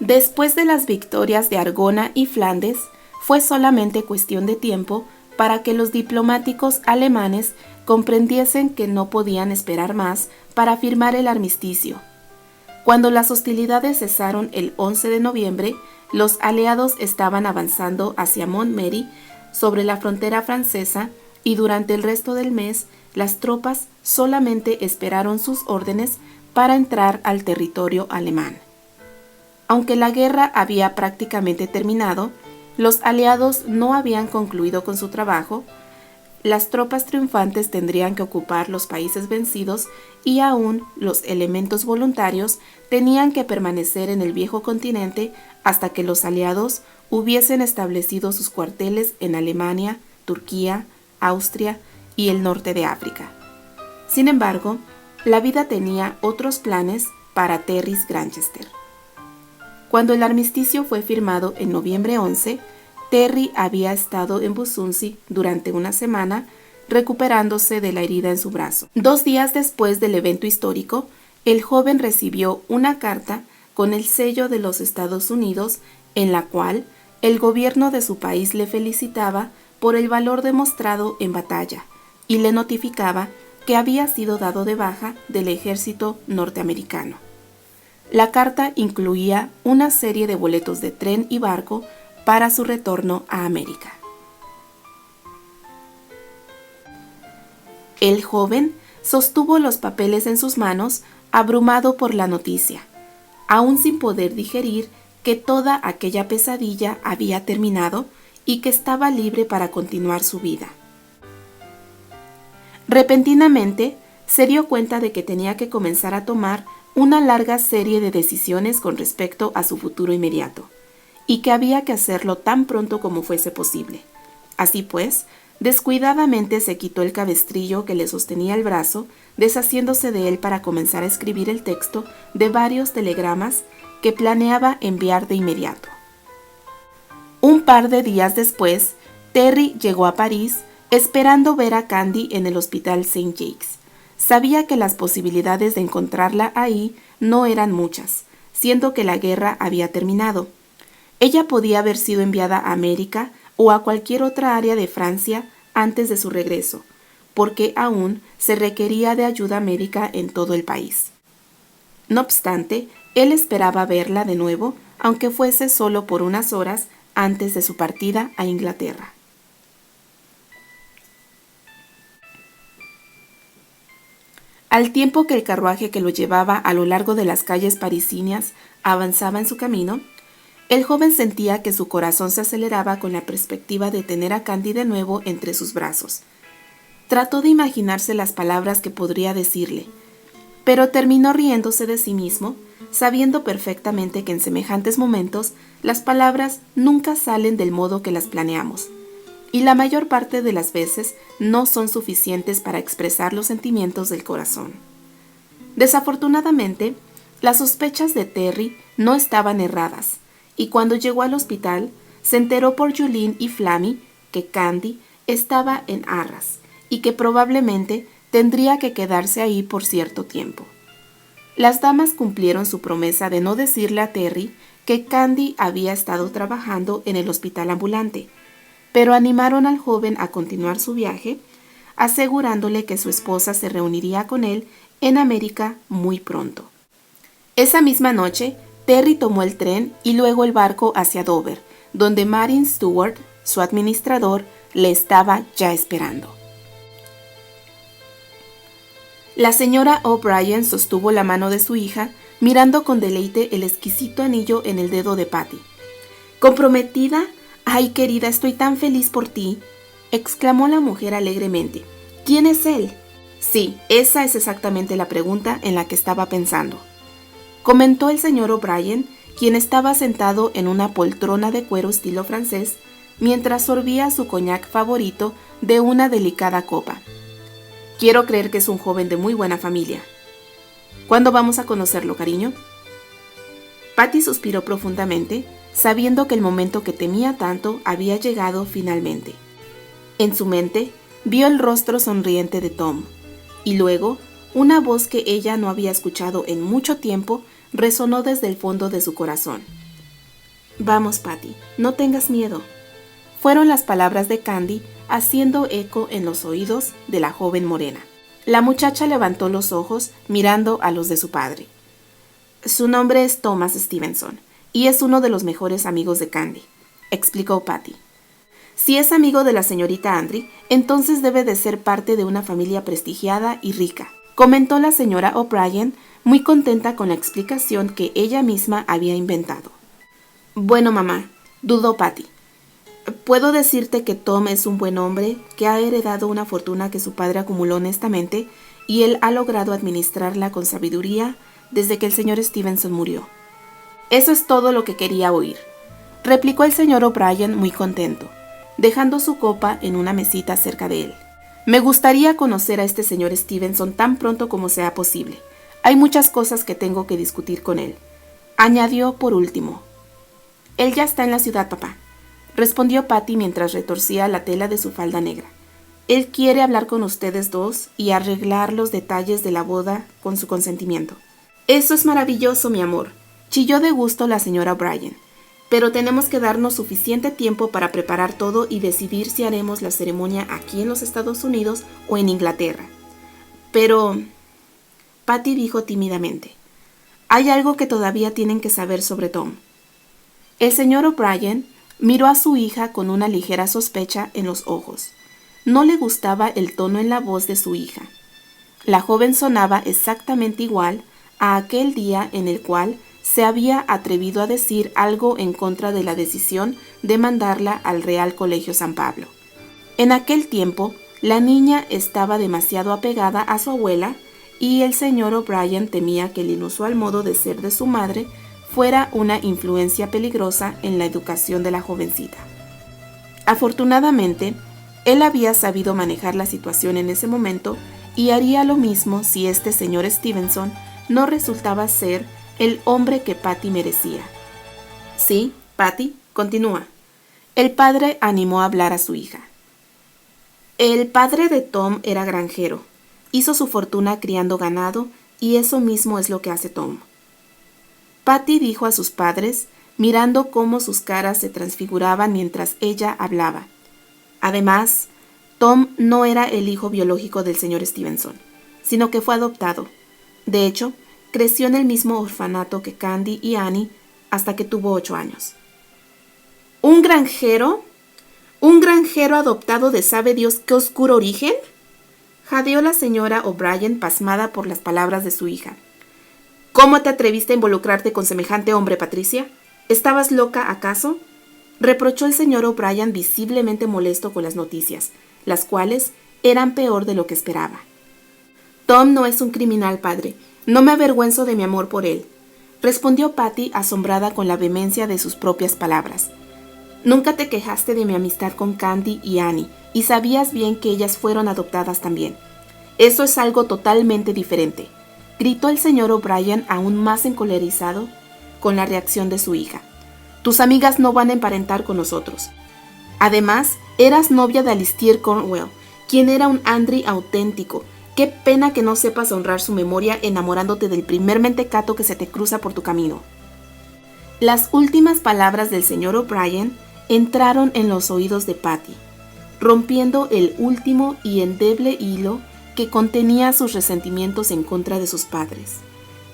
Después de las victorias de Argona y Flandes, fue solamente cuestión de tiempo para que los diplomáticos alemanes comprendiesen que no podían esperar más para firmar el armisticio. Cuando las hostilidades cesaron el 11 de noviembre, los aliados estaban avanzando hacia Montmery, sobre la frontera francesa, y durante el resto del mes, las tropas solamente esperaron sus órdenes para entrar al territorio alemán. Aunque la guerra había prácticamente terminado, los aliados no habían concluido con su trabajo. Las tropas triunfantes tendrían que ocupar los países vencidos y aún los elementos voluntarios tenían que permanecer en el viejo continente hasta que los aliados hubiesen establecido sus cuarteles en Alemania, Turquía, Austria y el norte de África. Sin embargo, la vida tenía otros planes para Terry Granchester. Cuando el armisticio fue firmado en noviembre 11, Terry había estado en Busunzi durante una semana recuperándose de la herida en su brazo. 2 días después del evento histórico, el joven recibió una carta con el sello de los Estados Unidos en la cual el gobierno de su país le felicitaba por el valor demostrado en batalla y le notificaba que había sido dado de baja del ejército norteamericano. La carta incluía una serie de boletos de tren y barco para su retorno a América. El joven sostuvo los papeles en sus manos, abrumado por la noticia, aún sin poder digerir que toda aquella pesadilla había terminado y que estaba libre para continuar su vida. Repentinamente, se dio cuenta de que tenía que comenzar a tomar una larga serie de decisiones con respecto a su futuro inmediato, y que había que hacerlo tan pronto como fuese posible. Así pues, descuidadamente se quitó el cabestrillo que le sostenía el brazo, deshaciéndose de él para comenzar a escribir el texto de varios telegramas que planeaba enviar de inmediato. Un par de días después, Terry llegó a París esperando ver a Candy en el hospital St. Jacques. Sabía que las posibilidades de encontrarla ahí no eran muchas, siendo que la guerra había terminado. Ella podía haber sido enviada a América o a cualquier otra área de Francia antes de su regreso, porque aún se requería de ayuda médica en todo el país. No obstante, él esperaba verla de nuevo, aunque fuese solo por unas horas antes de su partida a Inglaterra. Al tiempo que el carruaje que lo llevaba a lo largo de las calles parisinias avanzaba en su camino, el joven sentía que su corazón se aceleraba con la perspectiva de tener a Candy de nuevo entre sus brazos. Trató de imaginarse las palabras que podría decirle, pero terminó riéndose de sí mismo, sabiendo perfectamente que en semejantes momentos las palabras nunca salen del modo que las planeamos, y la mayor parte de las veces no son suficientes para expresar los sentimientos del corazón. Desafortunadamente, las sospechas de Terry no estaban erradas, y cuando llegó al hospital, se enteró por Julien y Flammy que Candy estaba en Arras y que probablemente tendría que quedarse ahí por cierto tiempo. Las damas cumplieron su promesa de no decirle a Terry que Candy había estado trabajando en el hospital ambulante, pero animaron al joven a continuar su viaje, asegurándole que su esposa se reuniría con él en América muy pronto. Esa misma noche, Terry tomó el tren y luego el barco hacia Dover, donde Martin Stewart, su administrador, le estaba ya esperando. La señora O'Brien sostuvo la mano de su hija, mirando con deleite el exquisito anillo en el dedo de Patty. ¿Comprometida? ¡Ay, querida, estoy tan feliz por ti!, exclamó la mujer alegremente. ¿Quién es él? Sí, esa es exactamente la pregunta en la que estaba pensando, comentó el señor O'Brien, quien estaba sentado en una poltrona de cuero estilo francés, mientras sorbía su coñac favorito de una delicada copa. Quiero creer que es un joven de muy buena familia. ¿Cuándo vamos a conocerlo, cariño? Patty suspiró profundamente, sabiendo que el momento que temía tanto había llegado finalmente. En su mente, vio el rostro sonriente de Tom, y luego, una voz que ella no había escuchado en mucho tiempo resonó desde el fondo de su corazón. Vamos, Patty, no tengas miedo. Fueron las palabras de Candy haciendo eco en los oídos de la joven morena. La muchacha levantó los ojos mirando a los de su padre. Su nombre es Thomas Stevenson y es uno de los mejores amigos de Candy, explicó Patty. Si es amigo de la señorita Andry, entonces debe de ser parte de una familia prestigiada y rica, comentó la señora O'Brien, muy contenta con la explicación que ella misma había inventado. Bueno, mamá, dudó Patty. Puedo decirte que Tom es un buen hombre que ha heredado una fortuna que su padre acumuló honestamente y él ha logrado administrarla con sabiduría desde que el señor Stevenson murió. Eso es todo lo que quería oír, replicó el señor O'Brien muy contento, dejando su copa en una mesita cerca de él. Me gustaría conocer a este señor Stevenson tan pronto como sea posible. Hay muchas cosas que tengo que discutir con él. Añadió por último. Él ya está en la ciudad, papá, respondió Patty mientras retorcía la tela de su falda negra. Él quiere hablar con ustedes dos y arreglar los detalles de la boda con su consentimiento. Eso es maravilloso, mi amor, chilló de gusto la señora O'Brien. Pero tenemos que darnos suficiente tiempo para preparar todo y decidir si haremos la ceremonia aquí en los Estados Unidos o en Inglaterra. Pero, Patty dijo tímidamente, hay algo que todavía tienen que saber sobre Tom. El señor O'Brien miró a su hija con una ligera sospecha en los ojos. No le gustaba el tono en la voz de su hija. La joven sonaba exactamente igual a aquel día en el cual se había atrevido a decir algo en contra de la decisión de mandarla al Real Colegio San Pablo. En aquel tiempo, la niña estaba demasiado apegada a su abuela y el señor O'Brien temía que el inusual modo de ser de su madre fuera una influencia peligrosa en la educación de la jovencita. Afortunadamente, él había sabido manejar la situación en ese momento y haría lo mismo si este señor Stevenson no resultaba ser el hombre que Patty merecía. Sí, Patty, continúa. El padre animó a hablar a su hija. El padre de Tom era granjero. Hizo su fortuna criando ganado y eso mismo es lo que hace Tom. Patty dijo a sus padres, mirando cómo sus caras se transfiguraban mientras ella hablaba. Además, Tom no era el hijo biológico del señor Stevenson, sino que fue adoptado. De hecho, creció en el mismo orfanato que Candy y Annie hasta que tuvo 8 años. ¿Un granjero? ¿Un granjero adoptado de sabe Dios qué oscuro origen? Jadeó la señora O'Brien pasmada por las palabras de su hija. ¿Cómo te atreviste a involucrarte con semejante hombre, Patricia? ¿Estabas loca, acaso? Reprochó el señor O'Brien visiblemente molesto con las noticias, las cuales eran peor de lo que esperaba. Tom no es un criminal, padre. No me avergüenzo de mi amor por él, respondió Patty asombrada con la vehemencia de sus propias palabras. Nunca te quejaste de mi amistad con Candy y Annie, y sabías bien que ellas fueron adoptadas también. Eso es algo totalmente diferente, gritó el señor O'Brien aún más encolerizado con la reacción de su hija. Tus amigas no van a emparentar con nosotros. Además, eras novia de Alistair Cornwell, quien era un Andry auténtico. Qué pena que no sepas honrar su memoria enamorándote del primer mentecato que se te cruza por tu camino. Las últimas palabras del señor O'Brien entraron en los oídos de Patty, rompiendo el último y endeble hilo que contenía sus resentimientos en contra de sus padres.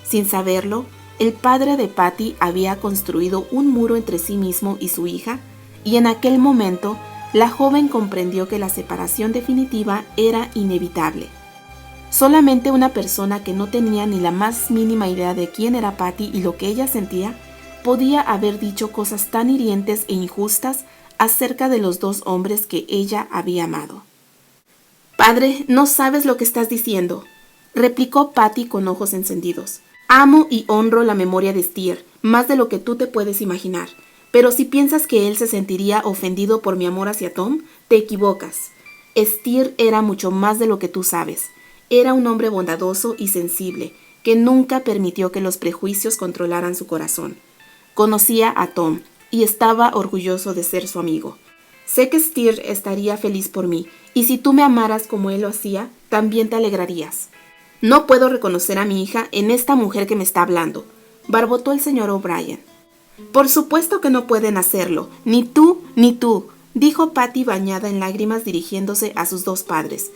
Sin saberlo, el padre de Patty había construido un muro entre sí mismo y su hija, y en aquel momento la joven comprendió que la separación definitiva era inevitable. Solamente una persona que no tenía ni la más mínima idea de quién era Patty y lo que ella sentía, podía haber dicho cosas tan hirientes e injustas acerca de los dos hombres que ella había amado. Padre, no sabes lo que estás diciendo, replicó Patty con ojos encendidos. Amo y honro la memoria de Steer, más de lo que tú te puedes imaginar, pero si piensas que él se sentiría ofendido por mi amor hacia Tom, te equivocas. Steer era mucho más de lo que tú sabes. Era un hombre bondadoso y sensible, que nunca permitió que los prejuicios controlaran su corazón. Conocía a Tom y estaba orgulloso de ser su amigo. Sé que Steer estaría feliz por mí, y si tú me amaras como él lo hacía, también te alegrarías. No puedo reconocer a mi hija en esta mujer que me está hablando, barbotó el señor O'Brien. Por supuesto que no pueden hacerlo, ni tú ni tú, dijo Patty bañada en lágrimas dirigiéndose a sus dos padres.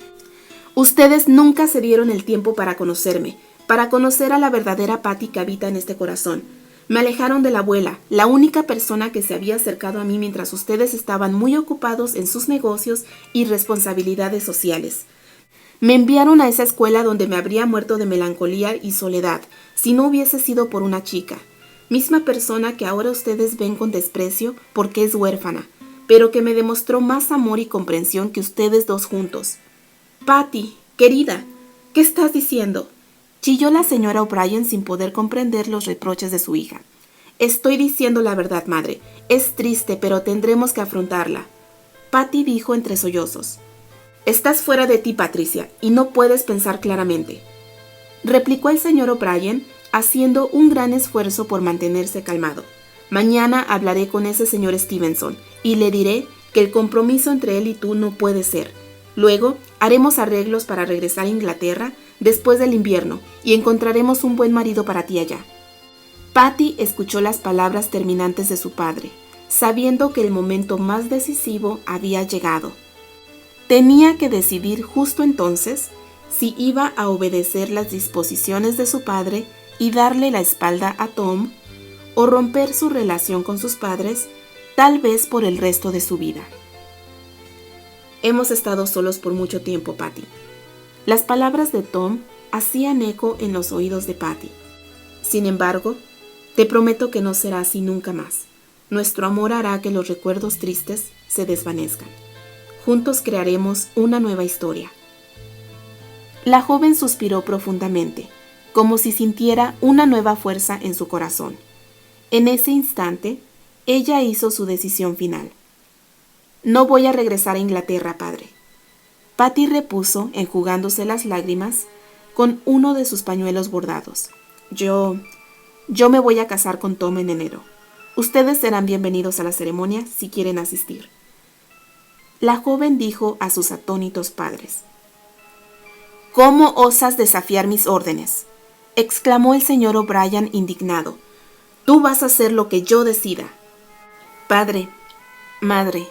Ustedes nunca se dieron el tiempo para conocerme, para conocer a la verdadera Patty que habita en este corazón. Me alejaron de la abuela, la única persona que se había acercado a mí mientras ustedes estaban muy ocupados en sus negocios y responsabilidades sociales. Me enviaron a esa escuela donde me habría muerto de melancolía y soledad si no hubiese sido por una chica, misma persona que ahora ustedes ven con desprecio porque es huérfana, pero que me demostró más amor y comprensión que ustedes dos juntos. Patty, querida, ¿qué estás diciendo?, chilló la señora O'Brien sin poder comprender los reproches de su hija. Estoy diciendo la verdad, madre. Es triste, pero tendremos que afrontarla. Patty dijo entre sollozos. Estás fuera de ti, Patricia, y no puedes pensar claramente, replicó el señor O'Brien, haciendo un gran esfuerzo por mantenerse calmado. Mañana hablaré con ese señor Stevenson y le diré que el compromiso entre él y tú no puede ser. Luego haremos arreglos para regresar a Inglaterra después del invierno y encontraremos un buen marido para ti allá. Patty escuchó las palabras terminantes de su padre, sabiendo que el momento más decisivo había llegado. Tenía que decidir justo entonces si iba a obedecer las disposiciones de su padre y darle la espalda a Tom, o romper su relación con sus padres, tal vez por el resto de su vida. Hemos estado solos por mucho tiempo, Patty. Las palabras de Tom hacían eco en los oídos de Patty. Sin embargo, te prometo que no será así nunca más. Nuestro amor hará que los recuerdos tristes se desvanezcan. Juntos crearemos una nueva historia. La joven suspiró profundamente, como si sintiera una nueva fuerza en su corazón. En ese instante, ella hizo su decisión final. No voy a regresar a Inglaterra, padre. Patty repuso, enjugándose las lágrimas, con uno de sus pañuelos bordados. Yo me voy a casar con Tom en enero. Ustedes serán bienvenidos a la ceremonia si quieren asistir. La joven dijo a sus atónitos padres. ¿Cómo osas desafiar mis órdenes?, exclamó el señor O'Brien indignado. Tú vas a hacer lo que yo decida. Padre, madre,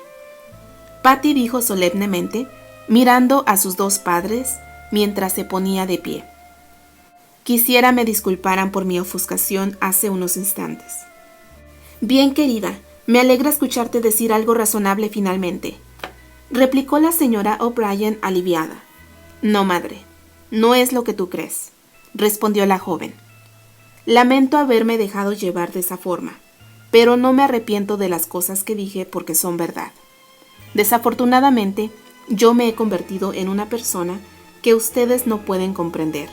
Patty dijo solemnemente, mirando a sus dos padres mientras se ponía de pie. Quisiera me disculparan por mi ofuscación hace unos instantes. Bien, querida, me alegra escucharte decir algo razonable finalmente, replicó la señora O'Brien aliviada. No, madre, no es lo que tú crees, respondió la joven. Lamento haberme dejado llevar de esa forma, pero no me arrepiento de las cosas que dije porque son verdad. Desafortunadamente, yo me he convertido en una persona que ustedes no pueden comprender.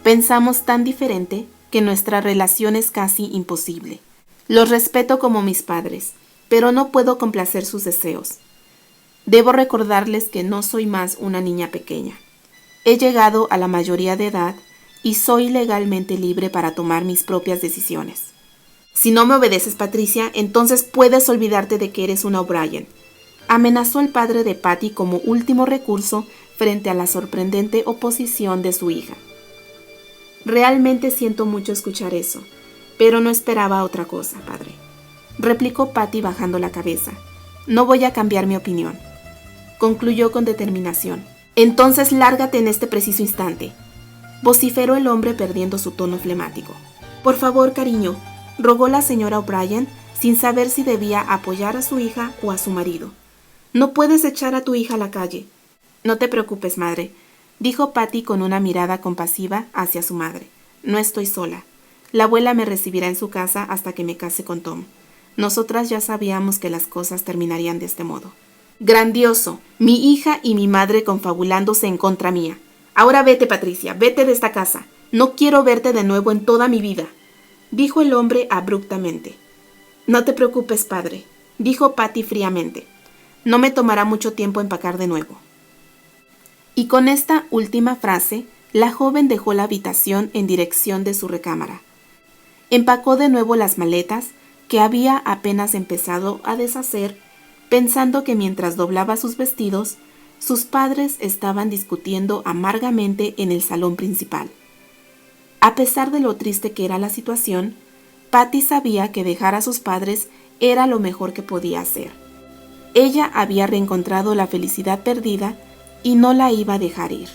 Pensamos tan diferente que nuestra relación es casi imposible. Los respeto como mis padres, pero no puedo complacer sus deseos. Debo recordarles que no soy más una niña pequeña. He llegado a la mayoría de edad y soy legalmente libre para tomar mis propias decisiones. Si no me obedeces, Patricia, entonces puedes olvidarte de que eres una O'Brien, amenazó el padre de Patty como último recurso frente a la sorprendente oposición de su hija. Realmente siento mucho escuchar eso, pero no esperaba otra cosa, padre, replicó Patty bajando la cabeza. No voy a cambiar mi opinión, concluyó con determinación. Entonces lárgate en este preciso instante, vociferó el hombre perdiendo su tono flemático. Por favor, cariño, rogó la señora O'Brien sin saber si debía apoyar a su hija o a su marido. No puedes echar a tu hija a la calle. No te preocupes, madre, dijo Patty con una mirada compasiva hacia su madre. No estoy sola. La abuela me recibirá en su casa hasta que me case con Tom. Nosotras ya sabíamos que las cosas terminarían de este modo. Grandioso, mi hija y mi madre confabulándose en contra mía. Ahora vete, Patricia, vete de esta casa. No quiero verte de nuevo en toda mi vida, dijo el hombre abruptamente. No te preocupes, padre, dijo Patty fríamente. No me tomará mucho tiempo empacar de nuevo. Y con esta última frase, la joven dejó la habitación en dirección de su recámara. Empacó de nuevo las maletas que había apenas empezado a deshacer, pensando que mientras doblaba sus vestidos, sus padres estaban discutiendo amargamente en el salón principal. A pesar de lo triste que era la situación, Patty sabía que dejar a sus padres era lo mejor que podía hacer. Ella había reencontrado la felicidad perdida y no la iba a dejar ir.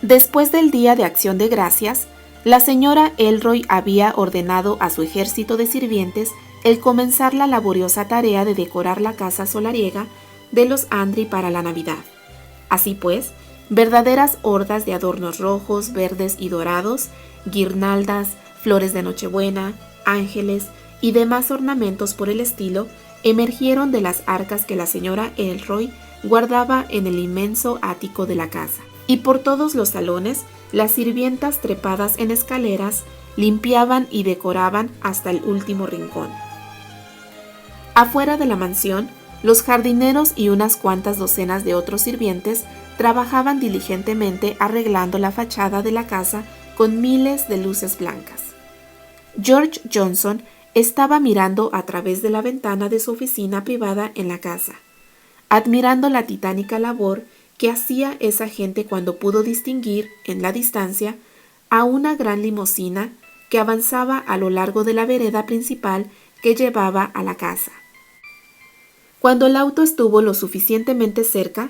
Después del Día de Acción de Gracias, la señora Elroy había ordenado a su ejército de sirvientes el comenzar la laboriosa tarea de decorar la casa solariega de los Andry para la Navidad. Así pues, verdaderas hordas de adornos rojos, verdes y dorados, guirnaldas, flores de Nochebuena, ángeles y demás ornamentos por el estilo emergieron de las arcas que la señora Elroy guardaba en el inmenso ático de la casa. Y por todos los salones, las sirvientas trepadas en escaleras limpiaban y decoraban hasta el último rincón. Afuera de la mansión, los jardineros y unas cuantas docenas de otros sirvientes trabajaban diligentemente arreglando la fachada de la casa con miles de luces blancas. George Johnson estaba mirando a través de la ventana de su oficina privada en la casa, admirando la titánica labor que hacía esa gente cuando pudo distinguir, en la distancia, a una gran limusina que avanzaba a lo largo de la vereda principal que llevaba a la casa. Cuando el auto estuvo lo suficientemente cerca,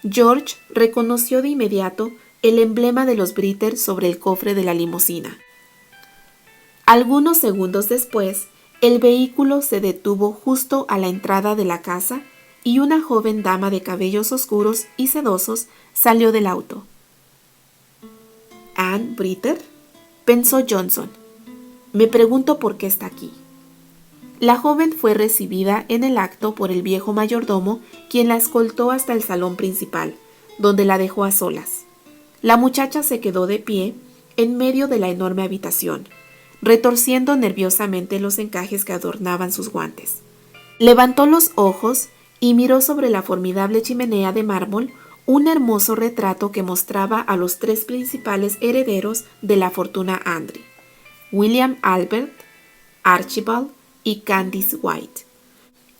George reconoció de inmediato el emblema de los Britter sobre el cofre de la limusina. Algunos segundos después, el vehículo se detuvo justo a la entrada de la casa y una joven dama de cabellos oscuros y sedosos salió del auto. ¿Anne Britter?, pensó Johnson. Me pregunto por qué está aquí. La joven fue recibida en el acto por el viejo mayordomo, quien la escoltó hasta el salón principal, donde la dejó a solas. La muchacha se quedó de pie en medio de la enorme habitación, retorciendo nerviosamente los encajes que adornaban sus guantes. Levantó los ojos y miró sobre la formidable chimenea de mármol un hermoso retrato que mostraba a los tres principales herederos de la fortuna Andry: William Albert, Archibald y Candice White.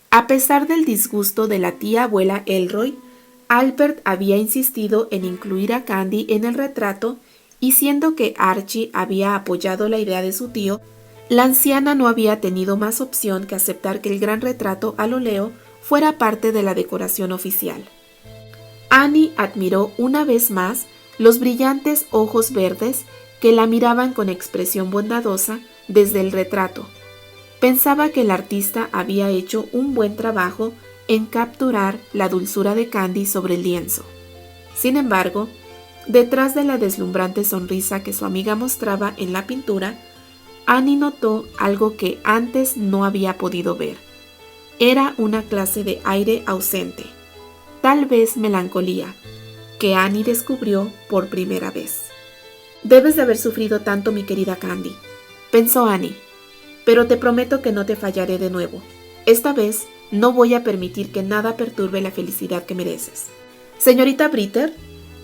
A pesar del disgusto de la tía abuela Elroy, Albert había insistido en incluir a Candy en el retrato, y siendo que Archie había apoyado la idea de su tío, la anciana no había tenido más opción que aceptar que el gran retrato al óleo fuera parte de la decoración oficial. Annie admiró una vez más los brillantes ojos verdes que la miraban con expresión bondadosa desde el retrato. Pensaba que el artista había hecho un buen trabajo en capturar la dulzura de Candy sobre el lienzo. Sin embargo, detrás de la deslumbrante sonrisa que su amiga mostraba en la pintura, Annie notó algo que antes no había podido ver. Era una clase de aire ausente, tal vez melancolía, que Annie descubrió por primera vez. «Debes de haber sufrido tanto, mi querida Candy», pensó Annie, «pero te prometo que no te fallaré de nuevo. Esta vez no voy a permitir que nada perturbe la felicidad que mereces». «Señorita Britter»,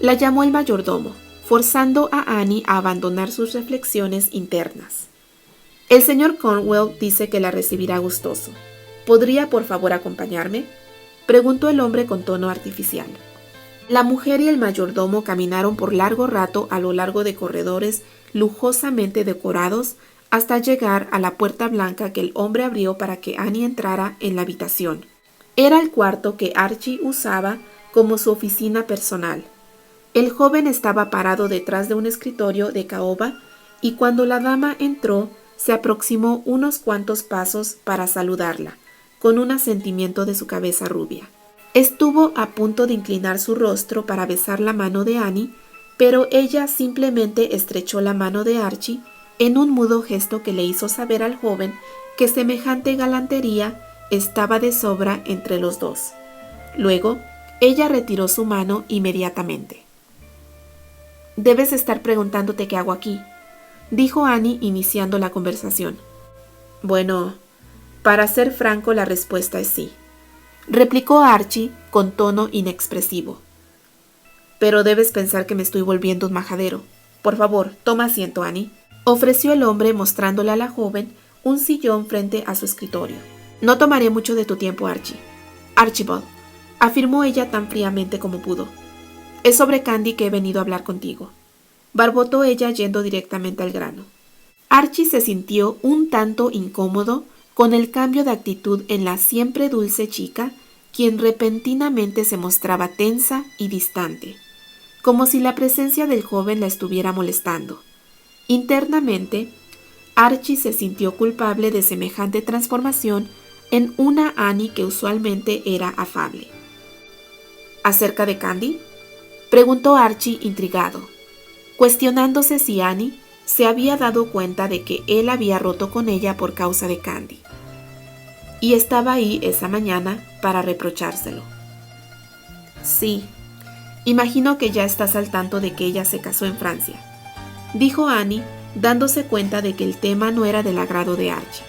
la llamó el mayordomo, forzando a Annie a abandonar sus reflexiones internas. «El señor Cornwell dice que la recibirá gustoso. ¿Podría por favor acompañarme?», preguntó el hombre con tono artificial. La mujer y el mayordomo caminaron por largo rato a lo largo de corredores lujosamente decorados hasta llegar a la puerta blanca que el hombre abrió para que Annie entrara en la habitación. Era el cuarto que Archie usaba como su oficina personal. El joven estaba parado detrás de un escritorio de caoba y cuando la dama entró, se aproximó unos cuantos pasos para saludarla, con un asentimiento de su cabeza rubia. Estuvo a punto de inclinar su rostro para besar la mano de Annie, pero ella simplemente estrechó la mano de Archie en un mudo gesto que le hizo saber al joven que semejante galantería estaba de sobra entre los dos. Luego, ella retiró su mano inmediatamente. «Debes estar preguntándote qué hago aquí», dijo Annie iniciando la conversación. «Bueno, para ser franco, la respuesta es sí», replicó Archie con tono inexpresivo. «Pero debes pensar que me estoy volviendo un majadero. Por favor, toma asiento, Annie», ofreció el hombre mostrándole a la joven un sillón frente a su escritorio. «No tomaré mucho de tu tiempo, Archie». «Archibald», afirmó ella tan fríamente como pudo. Es sobre Candy que he venido a hablar contigo, barbotó ella yendo directamente al grano. Archie se sintió un tanto incómodo con el cambio de actitud en la siempre dulce chica, quien repentinamente se mostraba tensa y distante, como si la presencia del joven la estuviera molestando. Internamente, Archie se sintió culpable de semejante transformación en una Annie que usualmente era afable. ¿Acerca de Candy?, preguntó Archie intrigado, cuestionándose si Annie se había dado cuenta de que él había roto con ella por causa de Candy, y estaba ahí esa mañana para reprochárselo. Sí, imagino que ya estás al tanto de que ella se casó en Francia, dijo Annie, dándose cuenta de que el tema no era del agrado de Archie.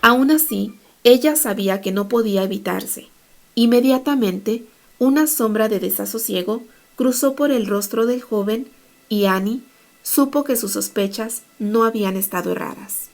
Aún así, ella sabía que no podía evitarse. Inmediatamente, una sombra de desasosiego cruzó por el rostro del joven y Annie supo que sus sospechas no habían estado erradas.